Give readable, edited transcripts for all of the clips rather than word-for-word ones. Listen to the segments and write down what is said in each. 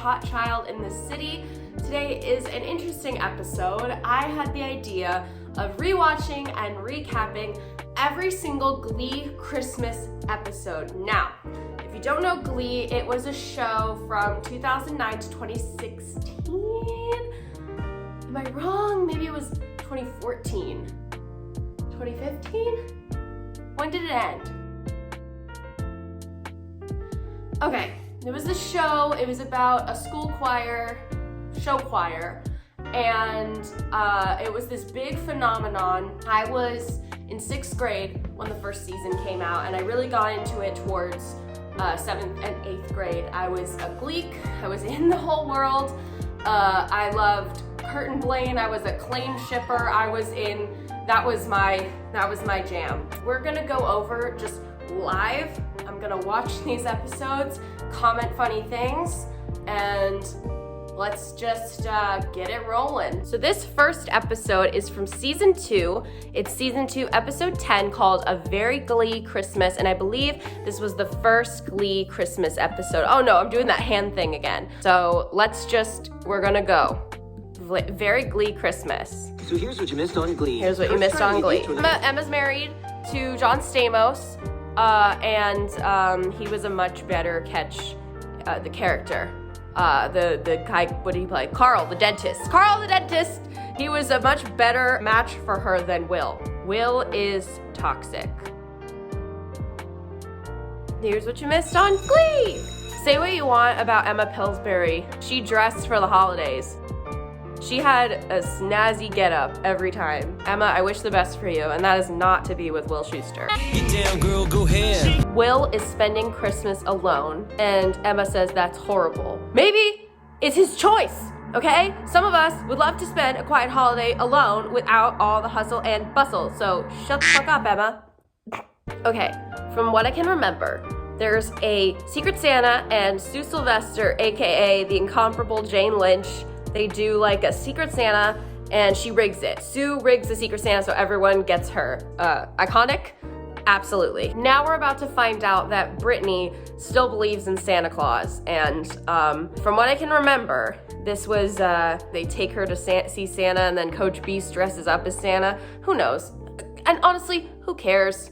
hot child in the city. Today is an interesting episode. I had the idea of rewatching and recapping every single Glee Christmas episode. Now, if you don't know Glee, it was a show from 2009 to 2016. Am I wrong? Maybe it was 2014. 2015? When did it end? Okay, it was a show. It was about a school choir, show choir, and it was this big phenomenon. I was in 6th grade when the first season came out, and I really got into it towards 7th and 8th grade. I was a Gleek. I was in the whole world. I loved Kurt and Blaine. I was a claim shipper. That was my jam. We're gonna go over just live. I'm gonna watch these episodes, comment funny things, and let's just get it rolling. So this first episode is from season 2. It's season 2, episode 10, called A Very Glee Christmas, and I believe this was the first Glee Christmas episode. Oh no, I'm doing that hand thing again. So we're gonna go. Very Glee Christmas. So here's what you missed on Glee. Here's what you missed on Glee. Emma's married to John Stamos, and he was a much better catch, the character. The guy, what did he play? Carl the dentist. Carl the dentist! He was a much better match for her than Will. Will is toxic. Here's what you missed on Glee! Say what you want about Emma Pillsbury. She dressed for the holidays. She had a snazzy getup every time. Emma, I wish the best for you, and that is not to be with Will Schuester. Get down, girl, go ahead. Will is spending Christmas alone, and Emma says that's horrible. Maybe it's his choice, okay? Some of us would love to spend a quiet holiday alone without all the hustle and bustle, so shut the fuck up, Emma. Okay, from what I can remember, there's a Secret Santa and Sue Sylvester, aka the incomparable Jane Lynch. They do like a Secret Santa, and she rigs it. Sue rigs the Secret Santa so everyone gets her. Iconic? Absolutely. Now we're about to find out that Brittany still believes in Santa Claus, and from what I can remember, this was, they take her to see Santa, and then Coach Beast dresses up as Santa. Who knows? And honestly, who cares?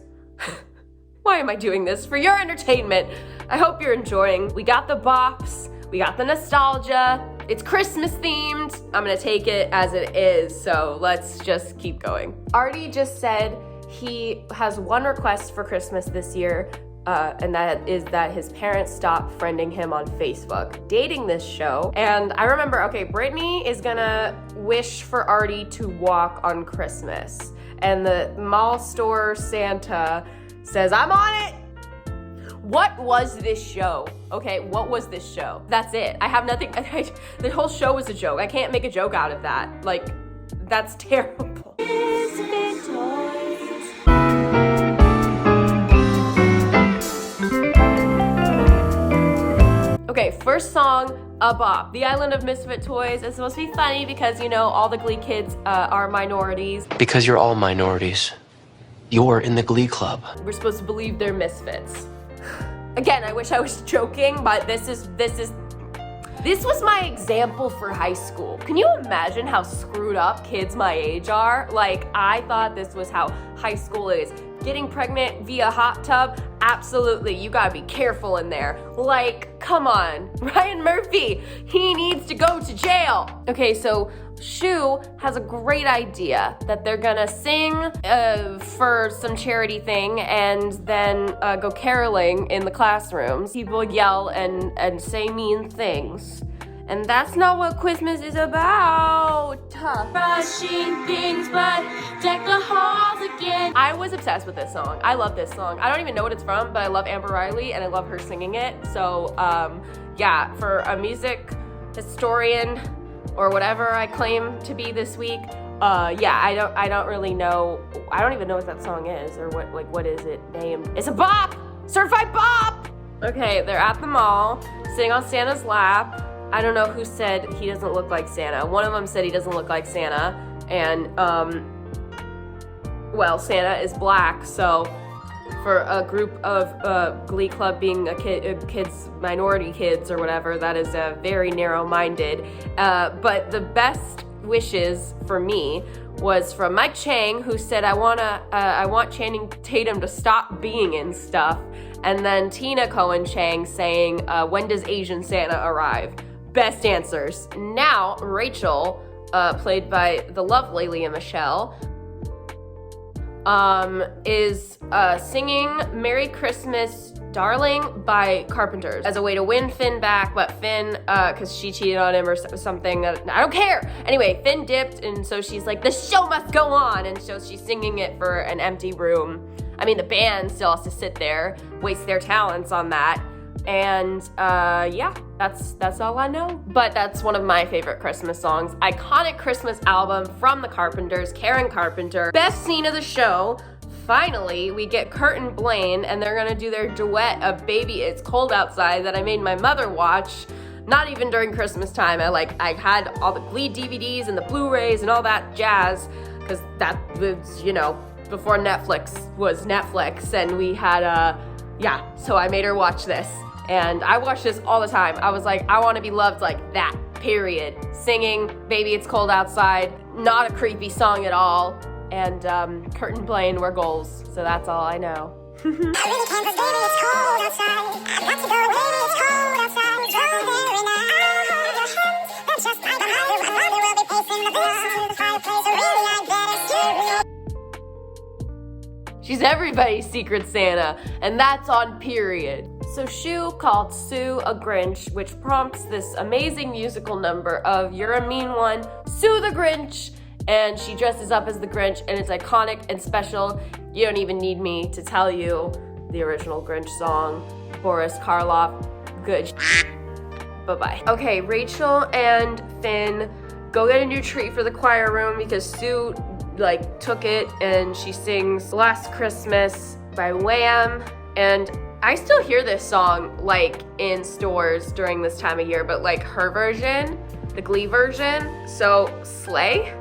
Why am I doing this? For your entertainment. I hope you're enjoying. We got the bops, we got the nostalgia. It's Christmas themed. I'm gonna take it as it is, so let's just keep going. Artie just said he has one request for Christmas this year, and that is that his parents stop friending him on Facebook, dating this show. And I remember, okay, Brittany is gonna wish for Artie to walk on Christmas. And the mall store Santa says, I'm on it. What was this show? Okay, what was this show? That's it. I have nothing. The whole show was a joke. I can't make a joke out of that. Like, that's terrible. Okay, first song, A Bop. The Island of Misfit Toys. It's supposed to be funny because, you know, all the Glee kids are minorities. Because you're all minorities. You're in the Glee Club. We're supposed to believe they're misfits. Again, I wish I was joking, but this was my example for high school. Can you imagine how screwed up kids my age are? Like, I thought this was how high school is. Getting pregnant via hot tub? Absolutely, you gotta be careful in there. Like, come on, Ryan Murphy, he needs to go to jail. Okay, so Shu has a great idea that they're gonna sing for some charity thing and then go caroling in the classrooms. People yell and say mean things. And that's not what Christmas is about. Rushing things, but deck the halls again. I was obsessed with this song. I love this song. I don't even know what it's from, but I love Amber Riley and I love her singing it. So yeah, for a music historian or whatever I claim to be this week, yeah, I don't really know. I don't even know what that song is or what is it named? It's a bop! Certified bop! Okay, they're at the mall, sitting on Santa's lap. I don't know who said he doesn't look like Santa. One of them said he doesn't look like Santa, and well, Santa is black, so for a group of Glee Club being kids, minority kids or whatever. That is very narrow-minded. But the best wishes for me was from Mike Chang, who said, I want Channing Tatum to stop being in stuff. And then Tina Cohen Chang saying, when does Asian Santa arrive? Best answers. Now, Rachel, played by the lovely Leah Michele, is singing Merry Christmas, Darling by Carpenters as a way to win Finn back, but Finn, because she cheated on him or something, I don't care. Anyway, Finn dipped, and so she's like, the show must go on, and so she's singing it for an empty room. I mean, the band still has to sit there, waste their talents on that, and yeah, that's all I know. But that's one of my favorite Christmas songs. Iconic Christmas album from the Carpenters, Karen Carpenter. Best scene of the show. Finally, we get Kurt and Blaine, and they're gonna do their duet of Baby It's Cold Outside that I made my mother watch, not even during Christmas time. I had all the Glee DVDs and the Blu-rays and all that jazz, because that was, you know, before Netflix was Netflix, and we had, yeah, so I made her watch this, and I watch this all the time. I was like, I wanna be loved like that, period. Singing Baby It's Cold Outside, not a creepy song at all. And Kurt and Blaine were goals, so that's all I know. I really can't 'cause baby it's cold outside. I've got to go, baby it's cold outside. Go there and I'll hold your hands. That's just like a mother will be pacing the bed to the fireplace. I really like that excuse. She's everybody's Secret Santa, and that's on period. So Shu called Sue a Grinch, which prompts this amazing musical number of You're a Mean One, Sue the Grinch. And she dresses up as the Grinch, and it's iconic and special. You don't even need me to tell you the original Grinch song. Boris Karloff, good. Bye-bye. Okay, Rachel and Finn go get a new tree for the choir room because Sue, took it, and she sings Last Christmas by Wham. And I still hear this song, in stores during this time of year, but, her version, the Glee version, so slay.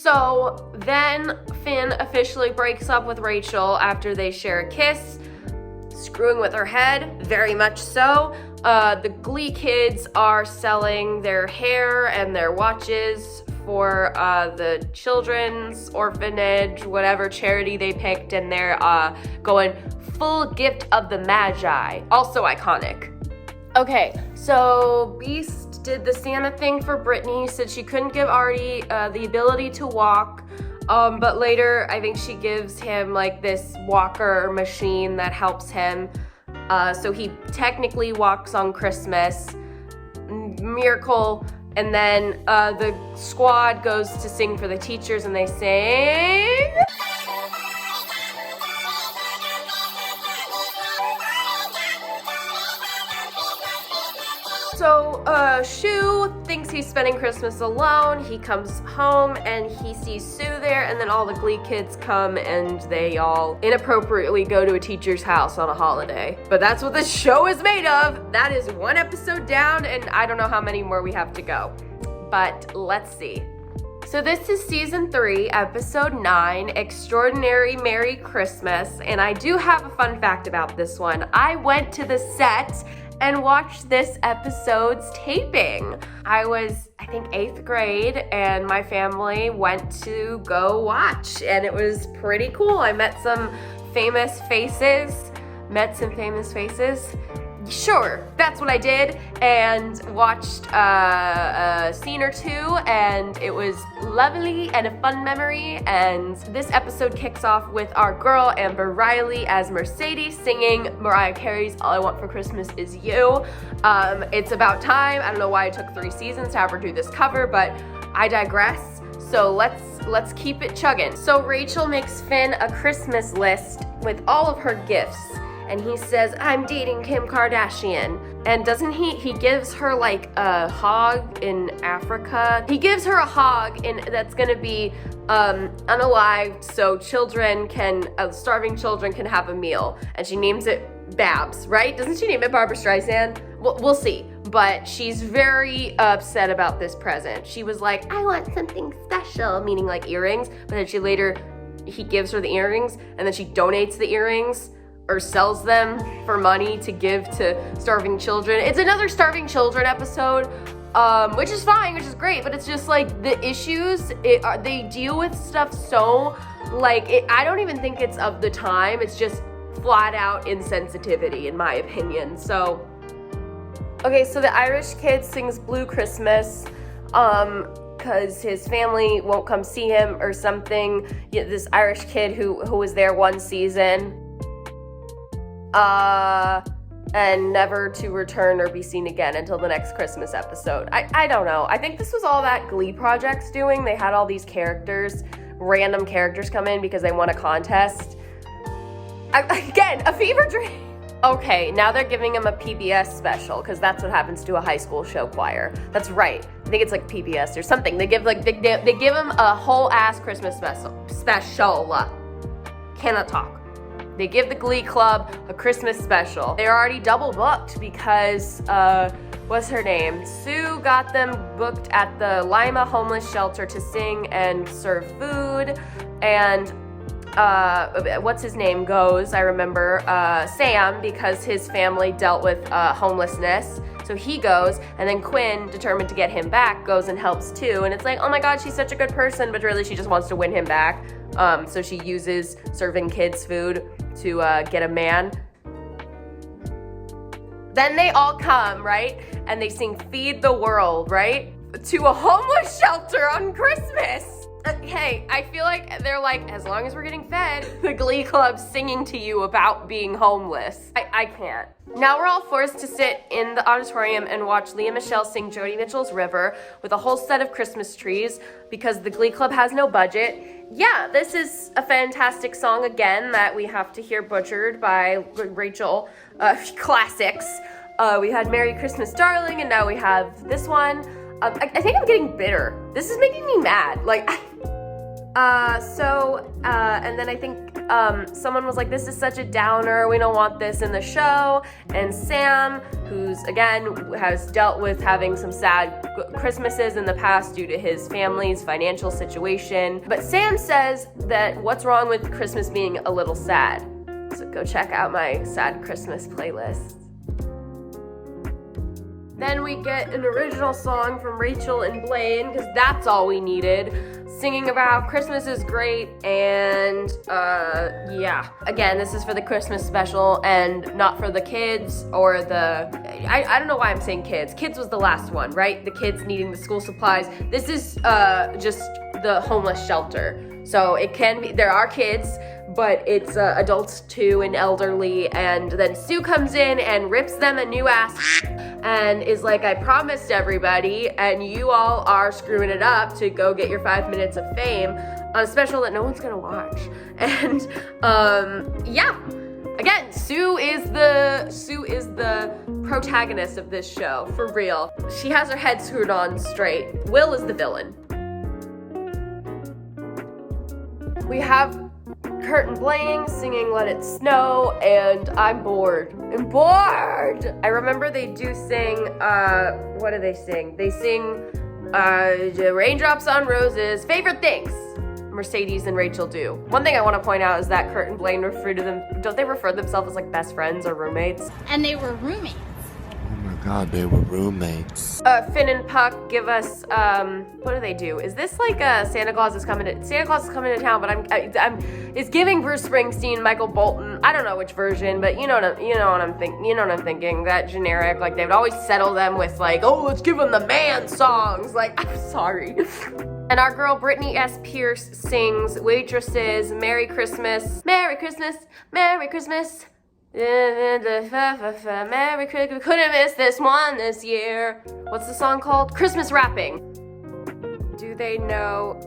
So then Finn officially breaks up with Rachel after they share a kiss, screwing with her head, very much so. The Glee kids are selling their hair and their watches for the children's orphanage, whatever charity they picked, and they're going full gift of the Magi, also iconic. Okay, so Beast did the Santa thing for Brittany, said she couldn't give Artie the ability to walk, but later I think she gives him this walker machine that helps him, so he technically walks on Christmas. Miracle. And then the squad goes to sing for the teachers, and they sing... So Shu thinks he's spending Christmas alone. He comes home and he sees Sue there, and then all the Glee kids come and they all inappropriately go to a teacher's house on a holiday. But that's what this show is made of. That is one episode down, and I don't know how many more we have to go. But let's see. So this is season 3, episode 9, Extraordinary Merry Christmas. And I do have a fun fact about this one. I went to the set and watched this episode's taping. I was, I think, 8th grade, and my family went to go watch, and it was pretty cool. I met some famous faces. Sure, that's what I did, and watched a scene or two, and it was lovely and a fun memory. And this episode kicks off with our girl Amber Riley as Mercedes singing Mariah Carey's All I Want for Christmas Is You. It's about time. I don't know why it took 3 seasons to have her do this cover, but I digress. So let's keep it chugging. So Rachel makes Finn a Christmas list with all of her gifts. and he says, I'm dating Kim Kardashian. And doesn't he gives her like a hog in Africa. He gives her a hog that's gonna be unalived, so starving children can have a meal. And she names it Babs, right? Doesn't she name it Barbara Streisand? We'll see. But she's very upset about this present. She was like, I want something special, meaning like earrings. But then he gives her the earrings, and then she donates the earrings or sells them for money to give to starving children. It's another starving children episode, which is fine, which is great, but it's just like the issues, they deal with stuff so, I don't even think it's of the time. It's just flat out insensitivity, in my opinion. So, okay, so the Irish kid sings Blue Christmas, because his family won't come see him or something. This Irish kid who was there one season, and never to return or be seen again until the next Christmas episode. I don't know. I think this was all that Glee project's doing. They had all these random characters come in because they won a contest. Again, a fever dream. Okay, now they're giving him a PBS special, because that's what happens to a high school show choir. That's right. I think it's like PBS or something. They give him a whole ass Christmas special. Cannot talk. They give the Glee Club a Christmas special. They're already double booked because, what's her name? Sue got them booked at the Lima homeless shelter to sing and serve food, and what's his name goes, I remember, Sam, because his family dealt with homelessness. So he goes, and then Quinn, determined to get him back, goes and helps too. And it's like, oh my God, she's such a good person, but really she just wants to win him back. So she uses serving kids food to get a man. Then they all come, right? And they sing Feed the World, right? To a homeless shelter on Christmas. Hey, I feel like they're like, as long as we're getting fed, the Glee Club's singing to you about being homeless. I can't. Now we're all forced to sit in the auditorium and watch Leah Michele sing Joni Mitchell's River with a whole set of Christmas trees because the Glee Club has no budget. Yeah, this is a fantastic song again that we have to hear butchered by Rachel. Classics. We had Merry Christmas, Darling, and now we have this one. I think I'm getting bitter. This is making me mad. And then I think someone was like, this is such a downer, we don't want this in the show. And Sam, who's again has dealt with having some sad Christmases in the past due to his family's financial situation. But Sam says that what's wrong with Christmas being a little sad? So go check out my sad Christmas playlist. Then we get an original song from Rachel and Blaine, because that's all we needed, singing about Christmas is great, and yeah. Again, this is for the Christmas special and not for the kids or I don't know why I'm saying kids. Kids was the last one, right? The kids needing the school supplies. This is just the homeless shelter. So it can be, there are kids, but it's adults too and elderly, and then Sue comes in and rips them a new ass and is like, I promised everybody, and you all are screwing it up to go get your 5 minutes of fame on a special that no one's gonna watch. And yeah, again, Sue is the protagonist of this show, for real. She has her head screwed on straight. Will is the villain. We have Kurt and Blaine singing Let It Snow, and I'm bored. I'm bored! I remember they do sing, what do they sing? They sing, Raindrops on Roses, Favorite Things. Mercedes and Rachel do. One thing I want to point out is that Kurt and Blaine don't they refer themselves as like best friends or roommates? And they were roommates. Oh my God, they were roommates. Finn and Puck give us, what do they do? Is this like Santa Claus is coming to town, but it's giving Bruce Springsteen, Michael Bolton. I don't know which version, but you know what I'm thinking. That generic, like they would always settle them with like, oh, let's give them the man songs. Like, I'm sorry. And our girl Brittany S. Pierce sings Waitresses, Merry Christmas, Merry Christmas, Merry Christmas. Merry Christmas, couldn't miss this one this year. What's the song called? Christmas Wrapping. Do they know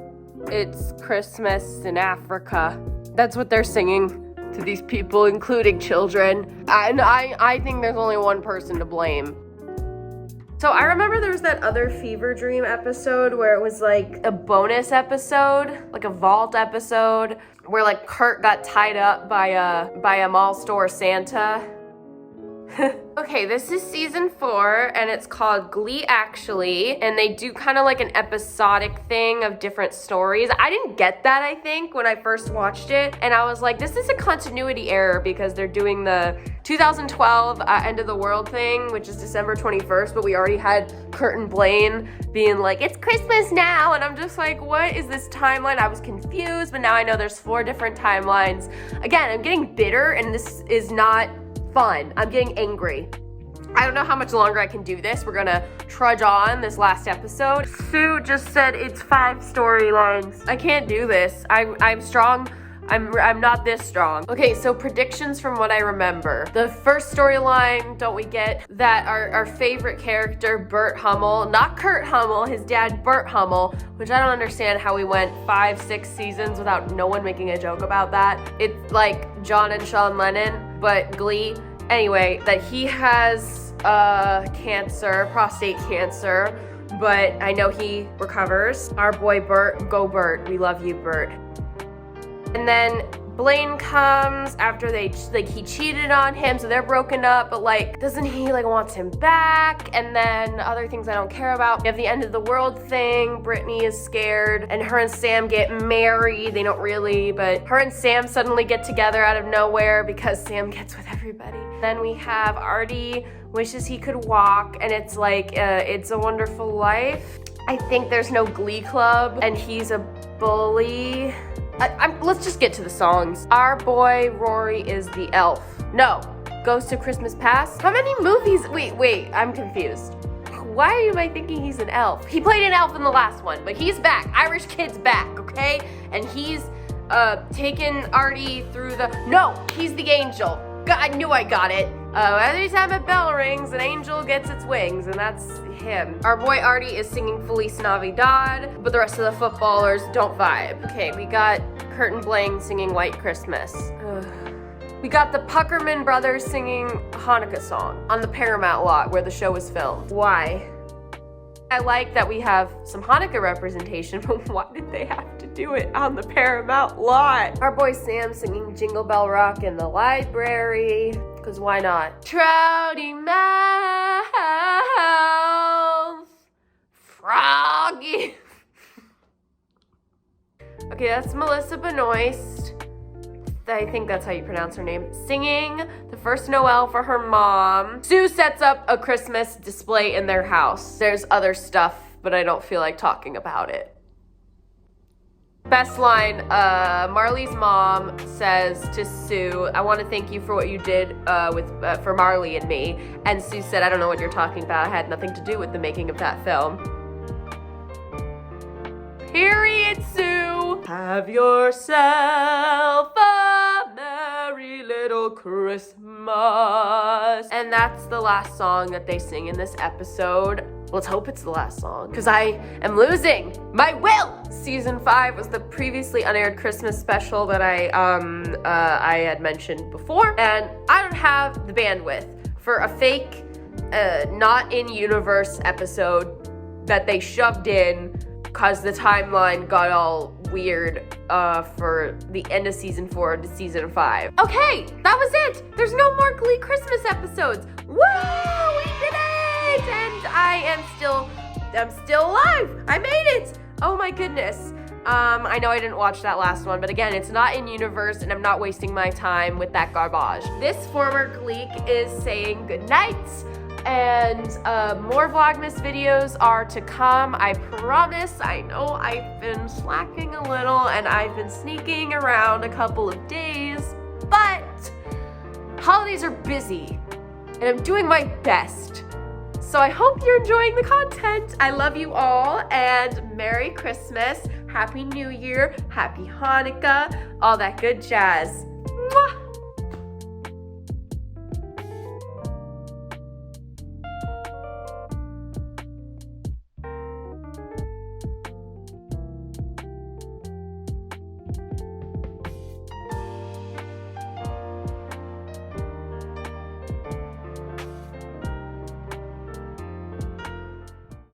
it's Christmas in Africa? That's what they're singing. to these people, including children. I think there's only one person to blame. So I remember there was that other Fever Dream episode where it was like a bonus episode, like a vault episode, where like Kurt got tied up by a mall store Santa. Okay, this is season 4, and it's called Glee Actually, and they do kind of like an episodic thing of different stories. I didn't get that, I think, when I first watched it, and I was like, this is a continuity error because they're doing the 2012 End of the World thing, which is December 21st, but we already had Kurt and Blaine being like, it's Christmas now, and I'm just like, what is this timeline? I was confused, but now I know there's 4 different timelines. Again, I'm getting bitter, and this is not fun. I'm getting angry. I don't know how much longer I can do this. We're gonna trudge on this last episode. Sue just said it's 5 storylines. I can't do this. I'm strong. I'm not this strong. Okay, so predictions from what I remember. The first storyline, don't we get that our favorite character, Bert Hummel, not Kurt Hummel, his dad, Bert Hummel, which I don't understand how we went 5-6 seasons without no one making a joke about that. It's like John and Sean Lennon, but Glee. Anyway, that he has cancer, prostate cancer, but I know he recovers. Our boy Bert, go Bert, we love you, Bert. And then Blaine comes after he cheated on him, so they're broken up, but like, doesn't he like wants him back? And then other things I don't care about. We have the end of the world thing. Brittany is scared, and her and Sam get married. They don't really, but her and Sam suddenly get together out of nowhere because Sam gets with everybody. Then we have Artie wishes he could walk, and it's like, It's a Wonderful Life. I think there's no Glee Club, and he's a bully. Let's just get to the songs. Our boy Rory is the elf. No, Ghost of Christmas Past. How many movies? Wait, I'm confused. Why am I thinking he's an elf? He played an elf in the last one, but he's back. Irish Kid's back, okay? And he's taken Artie through the... No, he's the angel. I knew I got it. Every time a bell rings, an angel gets its wings, and that's him. Our boy Artie is singing Feliz Navidad, but the rest of the footballers don't vibe. Okay, we got Kurt and Blaine singing White Christmas. Ugh. We got the Puckerman brothers singing a Hanukkah song on the Paramount lot where the show was filmed. Why? I like that we have some Hanukkah representation, but why did they have to do it on the Paramount lot? Our boy Sam singing Jingle Bell Rock in the library, because why not? Trouty mouth, froggy. Okay, that's Melissa Benoist. I think that's how you pronounce her name. Singing the first Noel for her mom. Sue sets up a Christmas display in their house. There's other stuff, but I don't feel like talking about it. Best line, Marley's mom says to Sue, I want to thank you for what you did for Marley and me. And Sue said, I don't know what you're talking about. I had nothing to do with the making of that film. Period, Sue. Have yourself a merry little Christmas. And that's the last song that they sing in this episode. Let's hope it's the last song, because I am losing my will. Season 5 was the previously unaired Christmas special that I had mentioned before, and I don't have the bandwidth for a fake, not in universe episode that they shoved in because the timeline got all weird for the end of season 4 to season 5. Okay, that was it. There's no more Glee Christmas episodes. Woo! We did it! And I'm still alive. I made it. Oh my goodness. I know I didn't watch that last one, but again, it's not in universe, and I'm not wasting my time with that garbage. This former Gleek is saying good night. And more Vlogmas videos are to come, I promise. I know I've been slacking a little and I've been sneaking around a couple of days, but holidays are busy and I'm doing my best. So I hope you're enjoying the content. I love you all, and Merry Christmas, Happy New Year, Happy Hanukkah, all that good jazz. Mwah!